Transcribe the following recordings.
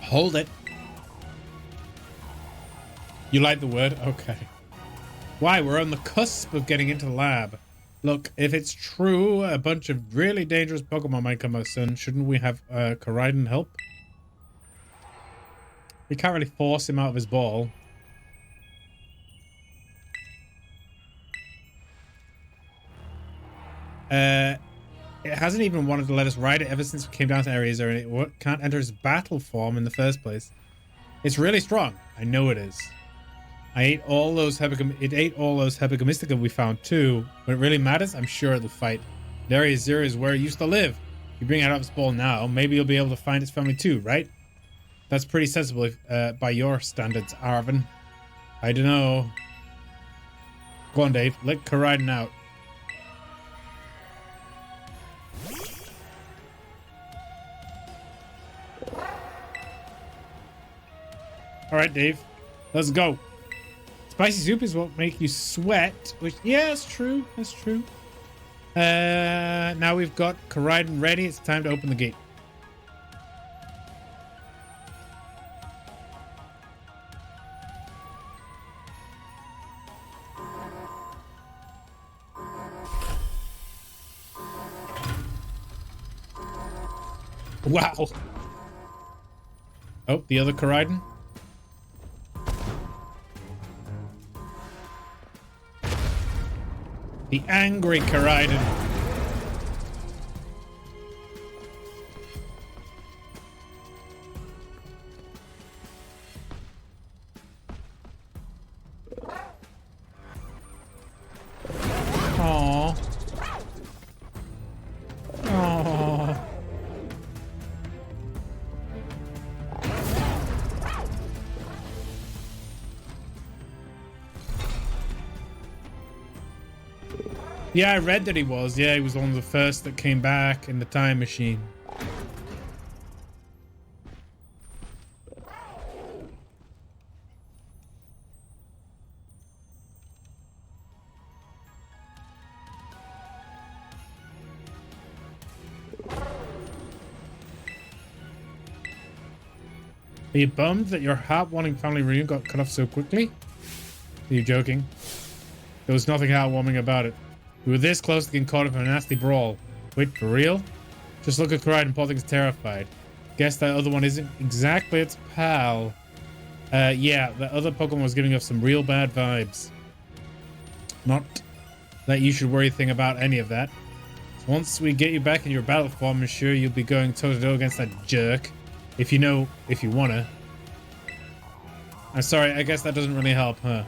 Hold it. You like the word? Okay. Why? We're on the cusp of getting into the lab. Look, if it's true, a bunch of really dangerous Pokemon might come out soon. Shouldn't we have Koraidon help? We can't really force him out of his ball. It hasn't even wanted to let us ride it ever since we came down to Areas, and it can't enter its battle form in the first place. It's really strong. I know it is. It ate all those Hebica Mystica we found too. When it really matters, I'm sure it'll fight. Area 0 is where it used to live. You bring it out of its ball now, maybe you'll be able to find its family too, right? That's pretty sensible if, by your standards, Arvin. I don't know. Go on, Dave. Let Koraidon out. Alright, Dave. Let's go. Spicy soup is what make you sweat, which, yeah, that's true. That's true. Now we've got Koraidon ready. It's time to open the gate. Wow. Oh, the other Koraidon. The angry Koraidon. Aww. Aww. Yeah, I read that he was. Yeah, he was one of the first that came back in the time machine. Are you bummed that your heart-warming family reunion got cut off so quickly? Are you joking? There was nothing heartwarming about it. We were this close to getting caught up in a nasty brawl. Wait, for real? Just look at Koraidon. Poor thing's terrified. Guess that other one isn't exactly its pal. Yeah, the other Pokemon was giving us some real bad vibes. Not that you should worry a thing about any of that. Once we get you back in your battle form, I'm sure you'll be going toe-to-toe against that jerk. If you wanna. I'm sorry, I guess that doesn't really help, huh?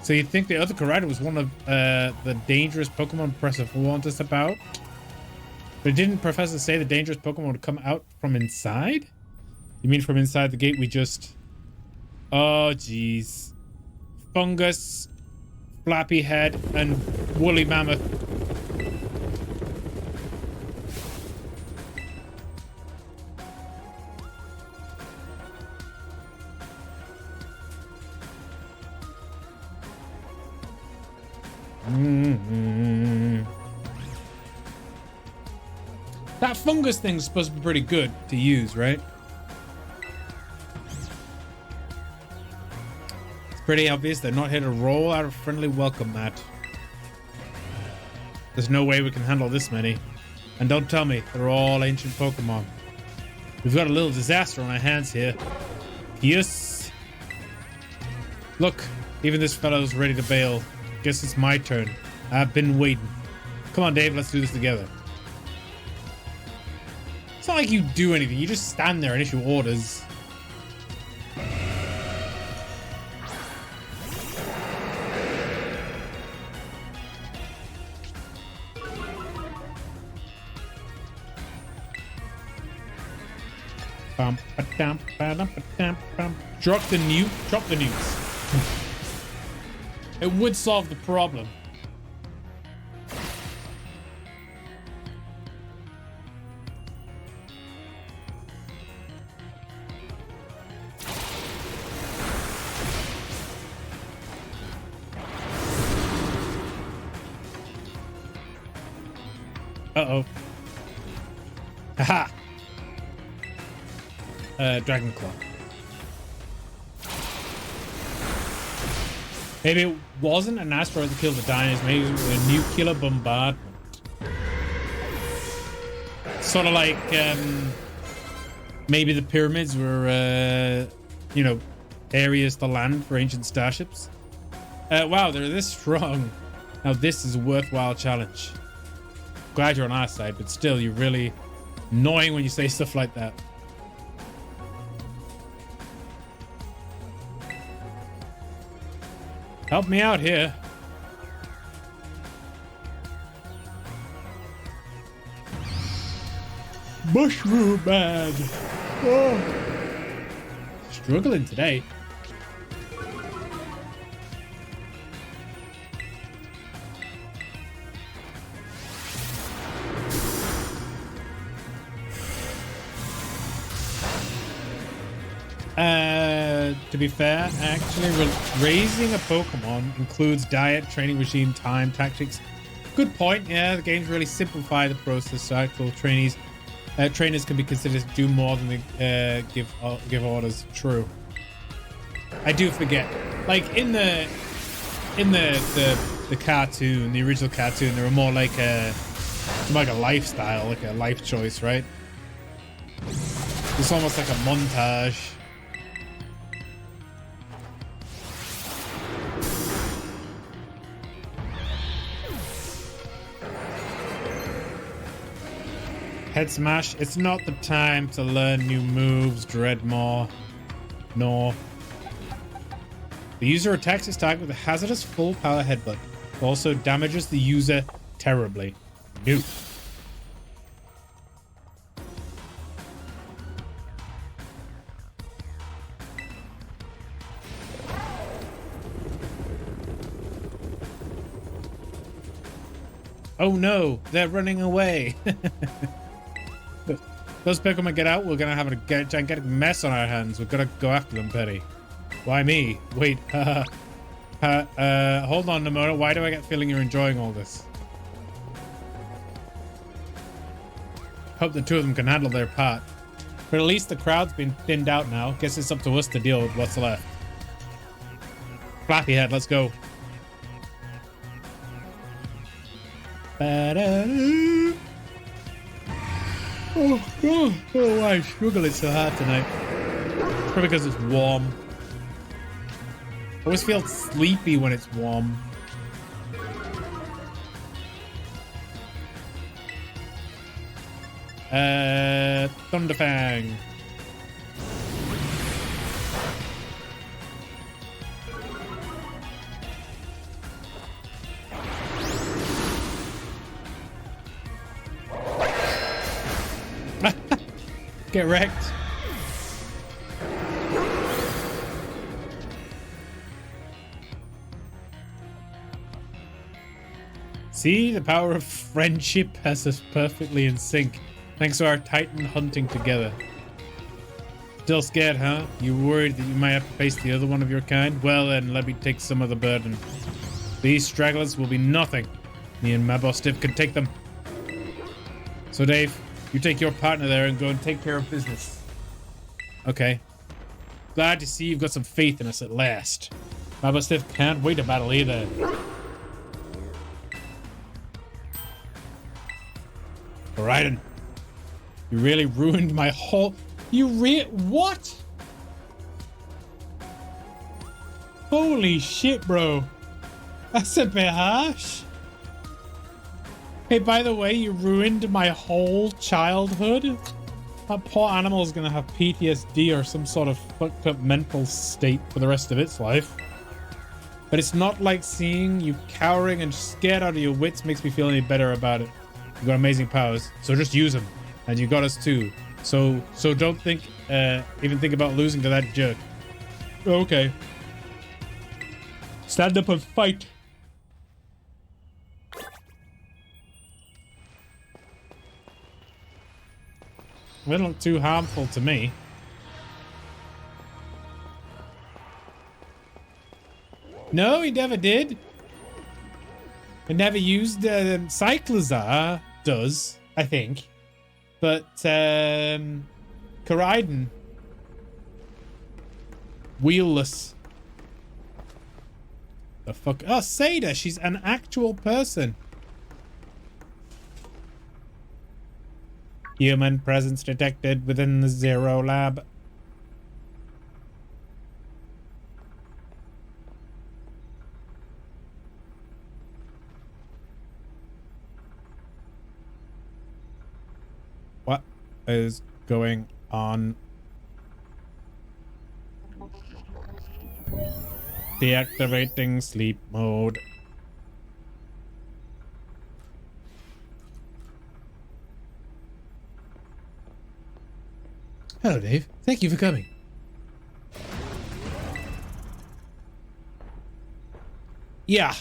So you think the other Koraidon was one of the dangerous Pokemon Professor warned us about? But didn't Professor say the dangerous Pokemon would come out from inside? You mean from inside the gate we just... Oh, jeez. Fungus, Flappy Head, and Woolly Mammoth. That fungus thing's supposed to be pretty good to use, right? It's pretty obvious they're not here to roll out a friendly welcome mat. There's no way we can handle this many. And don't tell me they're all ancient Pokemon. We've got a little disaster on our hands here. Yes. Look, even this fellow's ready to bail. Guess it's my turn. I've been waiting. Come on, Dave, let's do this together. It's not like you do anything. You just stand there and issue orders. Drop the newt. Drop the newts. It would solve the problem. Uh-oh. Haha. Dragon Claw. Maybe it wasn't an asteroid that killed the dinosaurs, maybe it was a nuclear bombardment. Sort of like maybe the pyramids were, you know, areas to land for ancient starships. Wow, they're this strong. Now this is a worthwhile challenge. Glad you're on our side, but still, you're really annoying when you say stuff like that. Help me out here. Mushroom man. Oh. Struggling today. To be fair, actually raising a Pokemon includes diet, training regime, time, tactics. Good point. Yeah, the games really simplify the process, so actual trainers can be considered to do more than they give orders. True. I do forget. Like in the cartoon, the original cartoon, they were more like a lifestyle, like a life choice, right? It's almost like a montage. Head smash. It's not the time to learn new moves, Dreadmore. No. The user attacks his target with a hazardous full power headbutt. Also damages the user terribly. No. Oh no, they're running away. Those Pokemon get out, we're gonna have a gigantic mess on our hands. We've gotta go after them, Petty. Why me? Wait, hold on a moment. Why do I get the feeling you're enjoying all this? Hope the two of them can handle their part. But at least the crowd's been thinned out now. Guess it's up to us to deal with what's left. Flappy Head, let's go. Oh, why I'm struggling so hard tonight. It's probably because it's warm. I always feel sleepy when it's warm. Thunderfang. Get wrecked. See, the power of friendship has us perfectly in sync, thanks to our Titan hunting together. Still scared, huh? You worried that you might have to face the other one of your kind? Well then, let me take some of the burden. These stragglers will be nothing. Me and Mabostiff can take them. So Dave, you take your partner there and go and take care of business. Okay. Glad to see you've got some faith in us at last. Mabostiff can't wait to battle either. Alright. You really ruined my whole... What? Holy shit, bro. That's a bit harsh. Hey, by the way, you ruined my whole childhood. That poor animal is gonna have PTSD or some sort of fucked up mental state for the rest of its life. But it's not like seeing you cowering and scared out of your wits makes me feel any better about it. You've got amazing powers, so just use them. And you got us too. So don't think, even think about losing to that jerk. Okay. Stand up and fight. They don't look too harmful to me. No, he never did. He never used Cyclizar does, I think. But Koraidon Wheelless. The fuck? Oh, Seda! She's an actual person. Human presence detected within the Zero Lab. What is going on? Deactivating sleep mode. Hello, Dave. Thank you for coming. Yeah.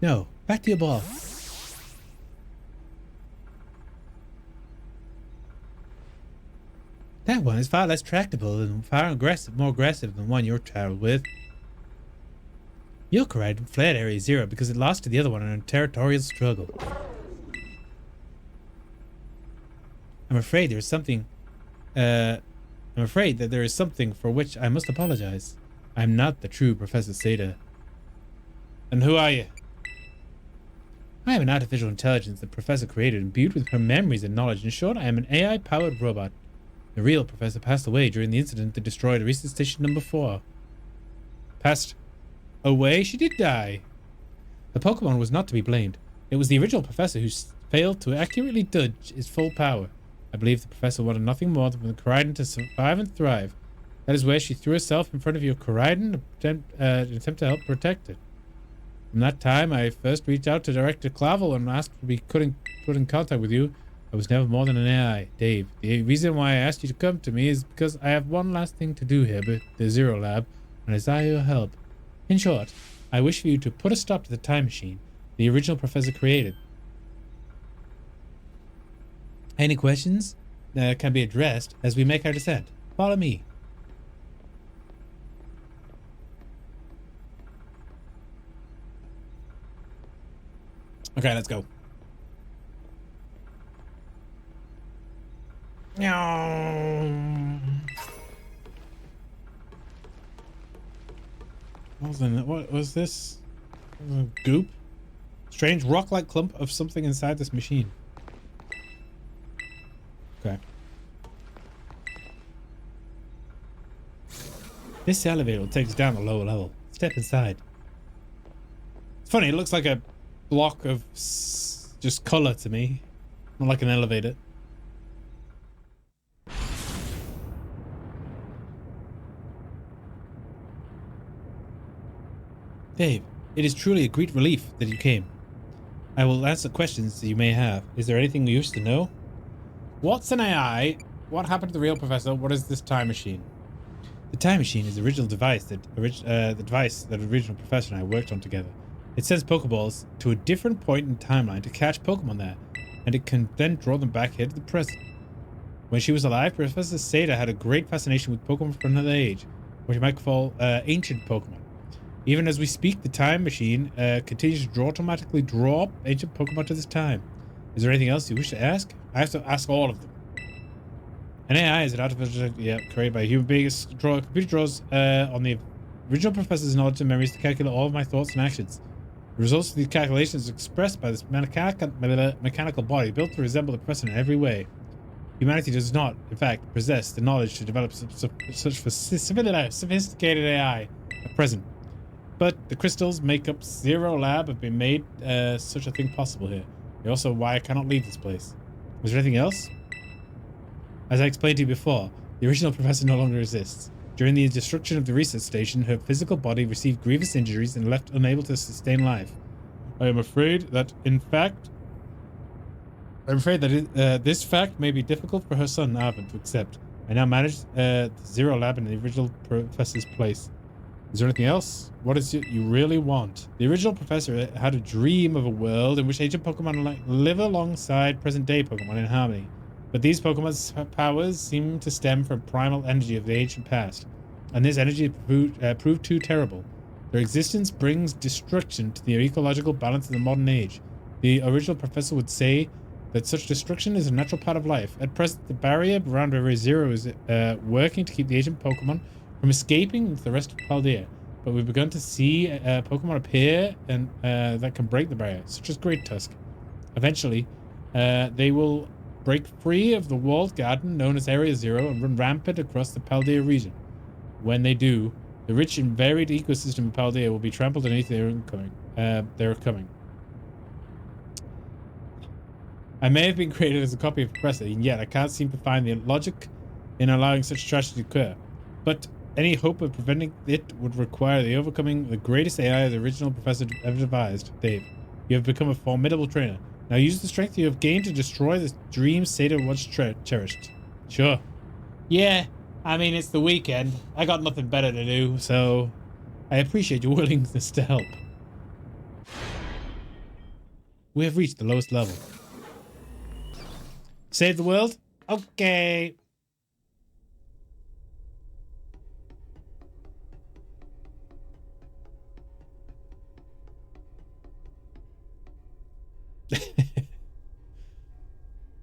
No, back to your ball. That one is far less tractable and far more aggressive than one you're traveled with. Your Coride fled Area Zero because it lost to the other one in a territorial struggle. I'm afraid that there is something for which I must apologize. I'm not the true Professor Seda. And who are you? I am an artificial intelligence the Professor created, imbued with her memories and knowledge. In short, I am an AI-powered robot. The real Professor passed away during the incident that destroyed Research Station number 4. Passed away? She did die. The Pokemon was not to be blamed. It was the original Professor who failed to accurately judge his full power. I believe the Professor wanted nothing more than the Koraidon to survive and thrive. That is where she threw herself in front of your Koraidon in an attempt to help protect it. From that time, I first reached out to Director Clavel and asked to be put in contact with you. I was never more than an AI, Dave. The reason why I asked you to come to me is because I have one last thing to do here, but the Zero Lab, and I desire your help. In short, I wish for you to put a stop to the time machine the original Professor created. Any questions can be addressed as we make our descent. Follow me. Okay, let's go. What was this? Goop? Strange rock-like clump of something inside this machine. Okay. This elevator will take us down the lower level. Step inside. It's funny, it looks like a block of just color to me. Not like an elevator. Dave, it is truly a great relief that you came. I will answer questions that you may have. Is there anything you wish to know? What's an AI? What happened to the real Professor? What is this time machine? The time machine is the original device that the original Professor and I worked on together. It sends Pokeballs to a different point in the timeline to catch Pokemon there, and it can then draw them back here to the present. When she was alive, Professor Seda had a great fascination with Pokemon from another age, what you might call ancient Pokemon. Even as we speak, the time machine continues to automatically draw ancient Pokemon to this time. Is there anything else you wish to ask? I have to ask all of them. An AI is an artificial created by a human being. Computer draws on the original Professor's knowledge and memories to calculate all of my thoughts and actions. The results of these calculations are expressed by this mechanical body built to resemble the Professor in every way. Humanity does not, in fact, possess the knowledge to develop such sophisticated AI at present. But the crystals make up Zero Lab have been made such a thing possible here. They're also why I cannot leave this place. Is there anything else? As I explained to you before, the original Professor no longer exists. During the destruction of the research station, her physical body received grievous injuries and left unable to sustain life. I am afraid that, this fact may be difficult for her son, Arvin, to accept. I now manage the Zero Lab in the original Professor's place. Is there anything else? What is it you really want? The original Professor had a dream of a world in which ancient Pokemon live alongside present-day Pokemon in harmony. But these Pokemon's powers seem to stem from primal energy of the ancient past, and this energy proved too terrible. Their existence brings destruction to the ecological balance of the modern age. The original Professor would say that such destruction is a natural part of life. At present, the barrier around Area Zero is working to keep the ancient Pokemon from escaping into the rest of Paldea. But we've begun to see Pokemon appear and that can break the barrier, such as Great Tusk. Eventually, they will break free of the walled garden known as Area Zero and run rampant across the Paldea region. When they do, the rich and varied ecosystem of Paldea will be trampled beneath their coming. I may have been created as a copy of Professor, and yet I can't seem to find the logic in allowing such tragedy to occur. But any hope of preventing it would require the overcoming the greatest AI the original Professor ever devised. Dave, you have become a formidable trainer. Now use the strength you have gained to destroy the dream Sata once cherished. Sure. Yeah, I mean, it's the weekend. I got nothing better to do, so I appreciate your willingness to help. We have reached the lowest level. Save the world? Okay.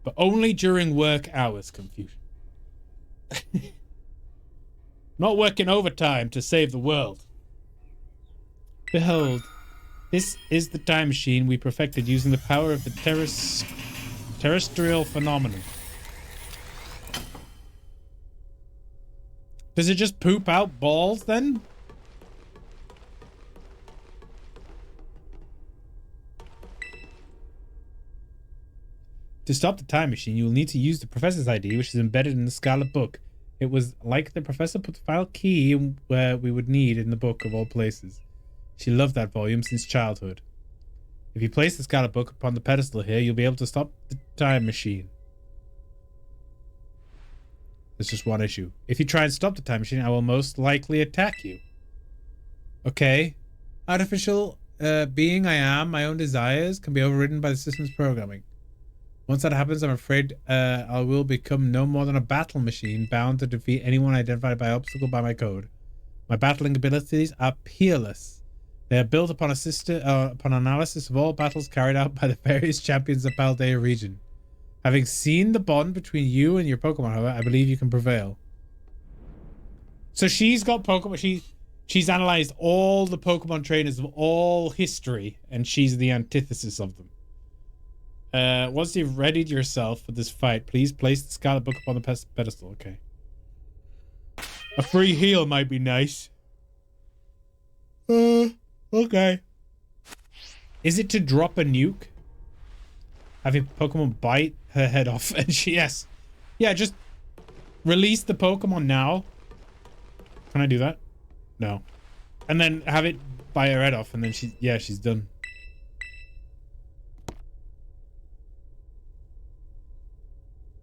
But only during work hours, confusion. Not working overtime to save the world. Behold, this is the time machine we perfected using the power of the terrestrial phenomenon. Does it just poop out balls then? To stop the time machine, you will need to use the Professor's ID, which is embedded in the Scarlet book. It was like the Professor put the final key where we would need in the book of all places. She loved that volume since childhood. If you place the Scarlet book upon the pedestal here, you'll be able to stop the time machine. There's just one issue. If you try and stop the time machine, I will most likely attack you. Okay. Artificial being I am, my own desires can be overridden by the system's programming. Once that happens, I'm afraid I will become no more than a battle machine bound to defeat anyone identified by obstacle by my code. My battling abilities are peerless. They are built upon upon analysis of all battles carried out by the various champions of Paldea region. Having seen the bond between you and your Pokemon, however, I believe you can prevail. So she's got Pokemon. She's analyzed all the Pokemon trainers of all history, and she's the antithesis of them. Once you've readied yourself for this fight, please place the Scarlet book upon the pedestal. Okay. A free heal might be nice. Okay. Is it to drop a nuke? Have your Pokemon bite her head off? And yes. Yeah, just release the Pokemon now. Can I do that? No. And then have it bite her head off, and then she's done.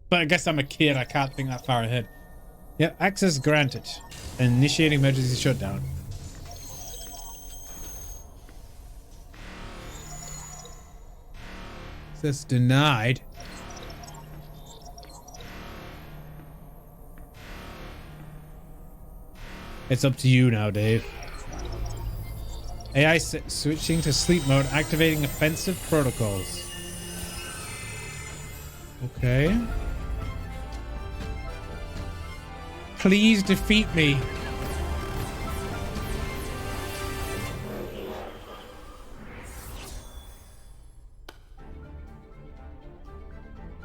But I guess I'm a kid, I can't think that far ahead. Yeah, access granted. Initiating emergency shutdown. Access denied. It's up to you now, Dave. AI switching to sleep mode, activating offensive protocols. Okay. Please defeat me.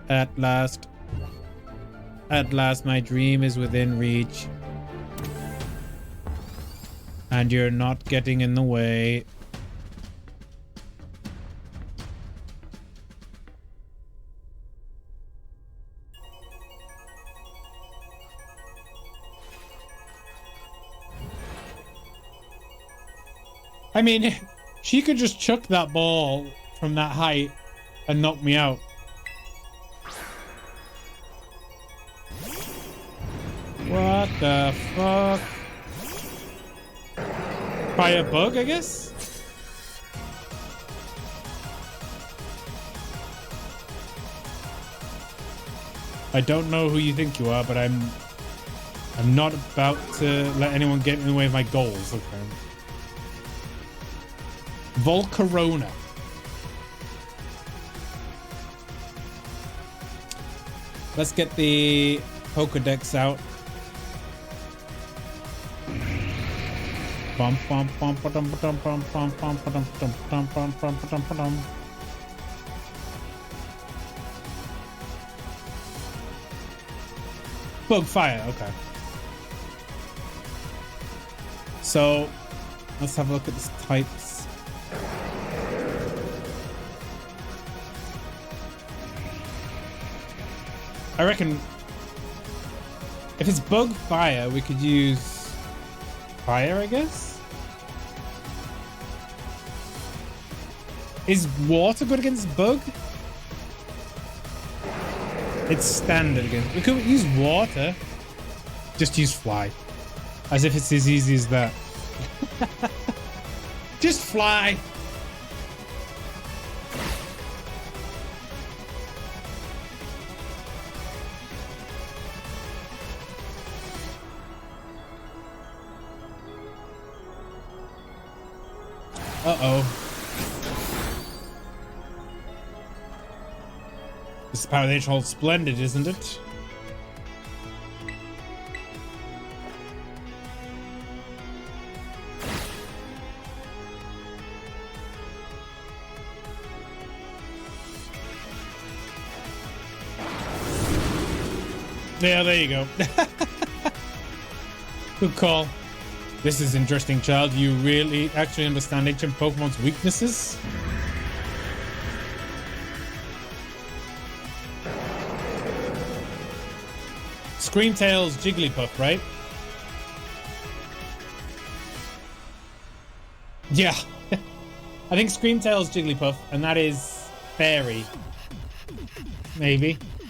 At last. At last, my dream is within reach. And you're not getting in the way. I mean, she could just chuck that ball from that height and knock me out. What the fuck? By a bug, I guess? I don't know who you think you are, but I'm not about to let anyone get in the way of my goals. Okay. Volcarona. Let's get the Pokedex out. Bum bum bum ba-dum ba-dum bum bum bum ba-dum ba-dum ba-dum bum bum ba-dum ba-dum. Bug fire, okay. So let's have a look at the types. I reckon if it's bug fire, we could use fire, I guess. Is water good against bug? It's standard against. We could use water. Just use fly. As if it's as easy as that. Just fly. Uh-oh. This power they hold splendid, isn't it? Yeah, there you go. Good call. This is interesting, child. You really actually understand ancient Pokemon's weaknesses? Screamtail's Jigglypuff, right? Yeah. I think Screamtail's Jigglypuff, and that is Fairy. Maybe.